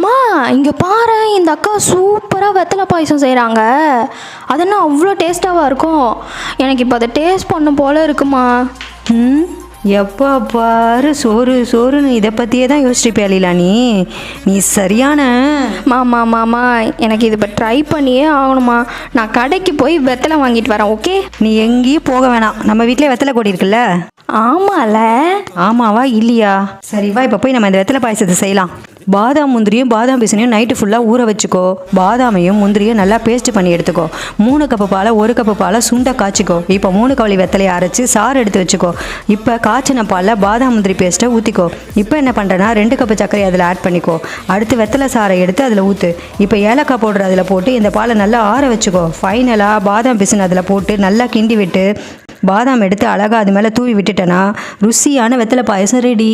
மா இங்கே பாரு, இந்த அக்கா சூப்பராக வெத்தலை பாயசம் செய்கிறாங்க. அதெல்லாம் அவ்வளோ டேஸ்ட்டாக இருக்கும். எனக்கு இப்போ அதை டேஸ்ட் பண்ண போல இருக்குமா. ம், எப்போ பாரு சோறு சோறுன்னு இதை பற்றியே தான் யோசிச்சுப்பியாலிலா நீ சரியான. மாமா எனக்கு இது இப்போ ட்ரை பண்ணியே ஆகணுமா. நான் கடைக்கு போய் வெத்தலை வாங்கிட்டு வரேன். ஓகே, நீ எங்கேயும் போக வேணாம், நம்ம வீட்டிலே வெத்தலை கொடி இருக்குல்ல. ஆமால. ஆமாவா இல்லையா? சரி வா, இப்போ போய் நம்ம இந்த வெத்தலை பாயசத்தை செய்யலாம். பாதாம் முந்திரியும் பாதாம் பிசினையும் நைட்டு ஃபுல்லாக ஊற வச்சுக்கோ. பாதாமையும் முந்திரியும் நல்லா பேஸ்ட் பண்ணி எடுத்துக்கோ. 3 கப்பு பாலை 1 கப்பு பாலை சுண்டை காய்ச்சிக்கோ. இப்போ 3 கவளி வெத்தலையை அரைச்சி சாறு எடுத்து வச்சுக்கோ. இப்போ காய்ச்சின பாலில் பாதாம் முந்திரி பேஸ்ட்டை ஊற்றிக்கோ. இப்போ என்ன பண்ணுறேன்னா 2 கப்பு சர்க்கரை அதில் ஆட் பண்ணிக்கோ. அடுத்து வெத்தலை சாறை எடுத்து அதில் ஊற்று. இப்போ ஏலக்காய் பவுடர் அதில் போட்டு இந்த பாலை நல்லா ஆற வச்சுக்கோ. ஃபைனலாக பாதாம் பிசின் அதில் போட்டு நல்லா கிண்டி விட்டு பாதாம் எடுத்து அழகாக அது மேலே தூவி விட்டுட்டேன்னா ருசியான வெத்தலை பாயசம் ரெடி.